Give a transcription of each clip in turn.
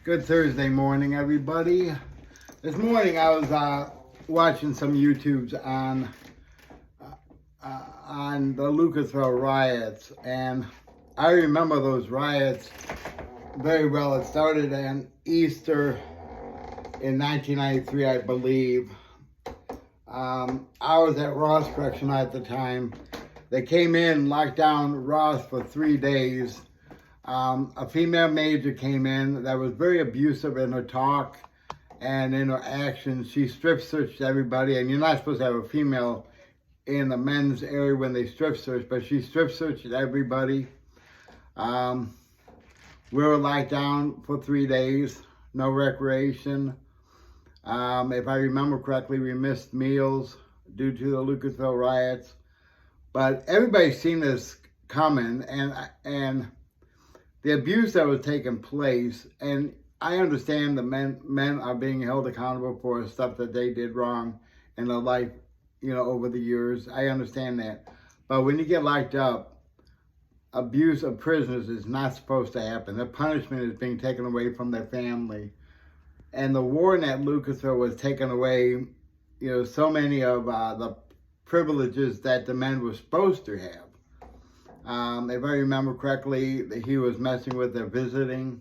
Good Thursday morning, everybody. This morning I was watching some YouTubes on the Lucasville riots, and I remember those riots very well. It started on Easter in 1993, I believe. I was at Ross Correctional at the time. They came in, locked down Ross for 3 days. A female major came in that was very abusive in her talk and in her actions. She strip searched everybody, and you're not supposed to have a female in the men's area when they strip search, but she strip searched everybody. We were locked down for 3 days, no recreation. If I remember correctly, we missed meals due to the Lucasville riots. But everybody's seen this coming, and the abuse that was taking place, and I understand the men are being held accountable for stuff that they did wrong in their life, over the years. I understand that. But when you get locked up, abuse of prisoners is not supposed to happen. Their punishment is being taken away from their family. And the warden at Lucasville was taking away, so many of the privileges that the men were supposed to have. If I remember correctly, he was messing with their visiting.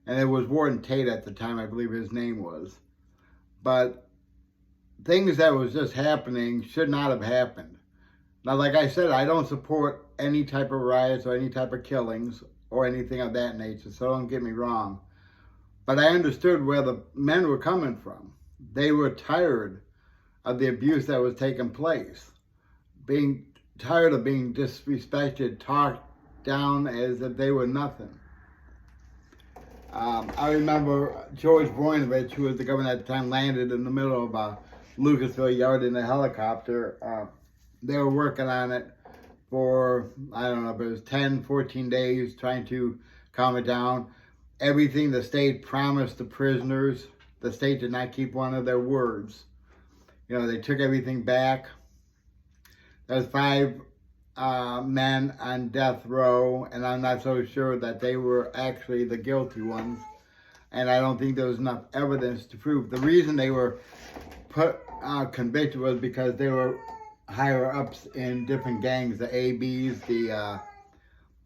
And it was Warden Tate at the time, I believe his name was. But things that was just happening should not have happened. Now, like I said, I don't support any type of riots or any type of killings or anything of that nature, so don't get me wrong. But I understood where the men were coming from. They were tired of the abuse that was taking place, being tired of being disrespected, talked down as if they were nothing. I remember George Voinovich, who was the governor at the time, landed in the middle of a Lucasville yard in a helicopter. They were working on it for, I don't know, but it was 10, 14 days, trying to calm it down. Everything the state promised the prisoners, the state did not keep one of their words. They took everything back. There's 5 men on death row, and I'm not so sure that they were actually the guilty ones. And I don't think there was enough evidence to prove. The reason they were convicted was because they were higher ups in different gangs, the ABs,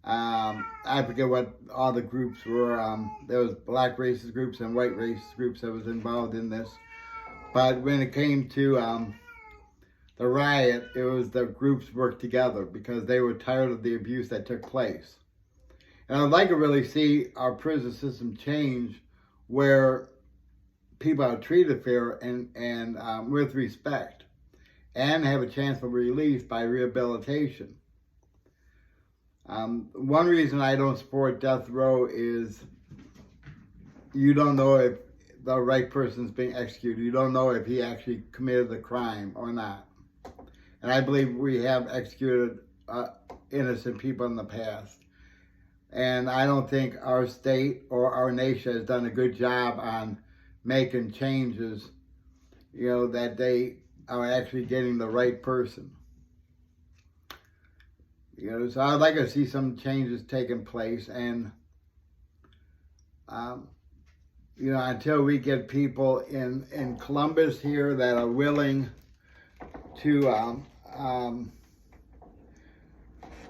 I forget what all the groups were. There was black racist groups and white racist groups that was involved in this. But when it came to the riot, it was the groups worked together because they were tired of the abuse that took place. And I'd like to really see our prison system change where people are treated fair and with respect and have a chance for release by rehabilitation. One reason I don't support death row is you don't know if the right person's being executed. You don't know if he actually committed the crime or not. And I believe we have executed innocent people in the past. And I don't think our state or our nation has done a good job on making changes, that they are actually getting the right person. So I'd like to see some changes taking place, and until we get people in Columbus here that are willing to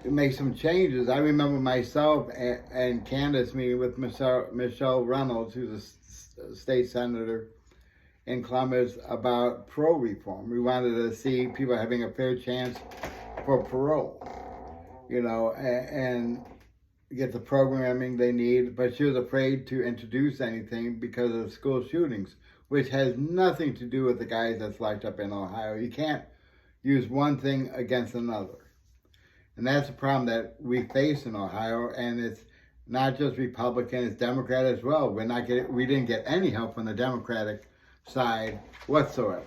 make some changes. I remember myself and Candace meeting with Michelle Reynolds, who's a state senator in Columbus, about parole reform. We wanted to see people having a fair chance for parole, and get the programming they need. But she was afraid to introduce anything because of school shootings, which has nothing to do with the guys that's locked up in Ohio. You can't use one thing against another. And that's a problem that we face in Ohio, and it's not just Republican, it's Democrat as well. We didn't get any help from the Democratic side whatsoever.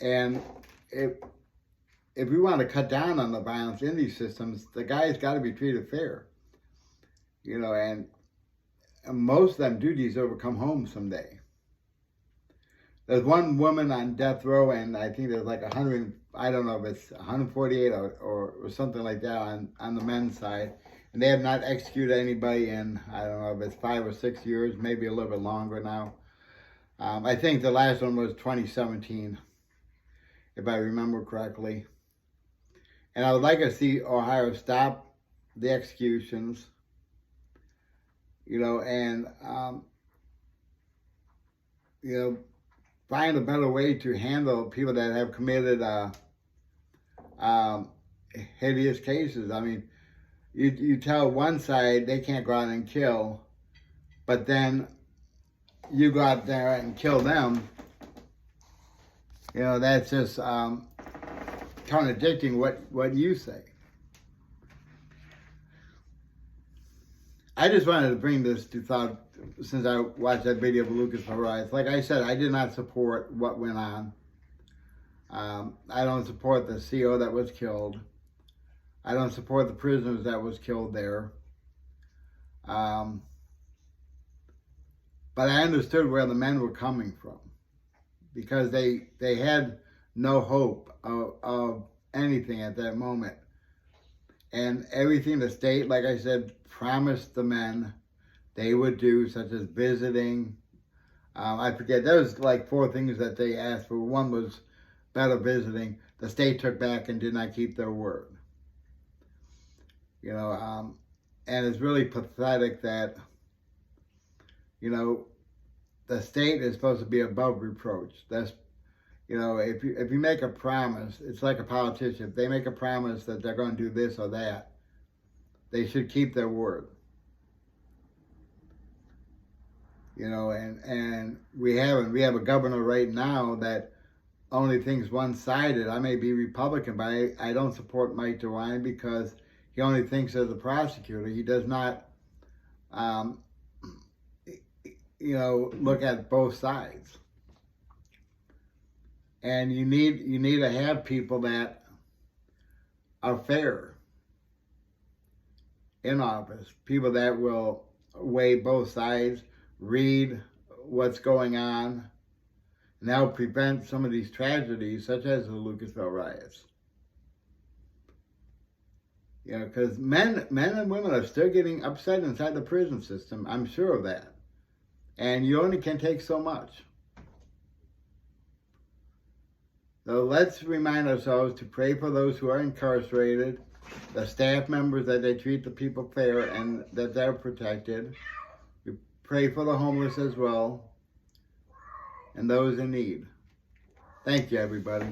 And if we want to cut down on the violence in these systems, the guys got to be treated fair. And most of them do deserve to come home someday. There's one woman on death row, and I think there's like 100, I don't know if it's 148 or something like that on the men's side. And they have not executed anybody in, I don't know if it's 5 or 6 years, maybe a little bit longer now. I think the last one was 2017, if I remember correctly. And I would like to see Ohio stop the executions, and, find a better way to handle people that have committed hideous cases. I mean, you tell one side they can't go out and kill, but then you go out there and kill them. That's just contradicting what you say. I just wanted to bring this to thought since I watched that video of Lucasville riots. Like I said, I did not support what went on. I don't support the CO that was killed. I don't support the prisoners that was killed there. But I understood where the men were coming from, because they had no hope of anything at that moment. And everything the state, like I said, promised the men they would do, such as visiting. I forget, there was like 4 things that they asked for. One was better visiting. The state took back and did not keep their word. And it's really pathetic that, the state is supposed to be above reproach. That's, if you make a promise, it's like a politician. If they make a promise that they're going to do this or that, they should keep their word. And we have a governor right now that only thinks one-sided. I may be Republican, but I don't support Mike DeWine because he only thinks as a prosecutor. He does not, look at both sides. And you need to have people that are fair in office, people that will weigh both sides, read what's going on, and help prevent some of these tragedies, such as the Lucasville riots. Because men and women are still getting upset inside the prison system. I'm sure of that. And you only can take so much. So let's remind ourselves to pray for those who are incarcerated, the staff members, that they treat the people fair and that they're protected. We pray for the homeless as well, and those in need. Thank you, everybody.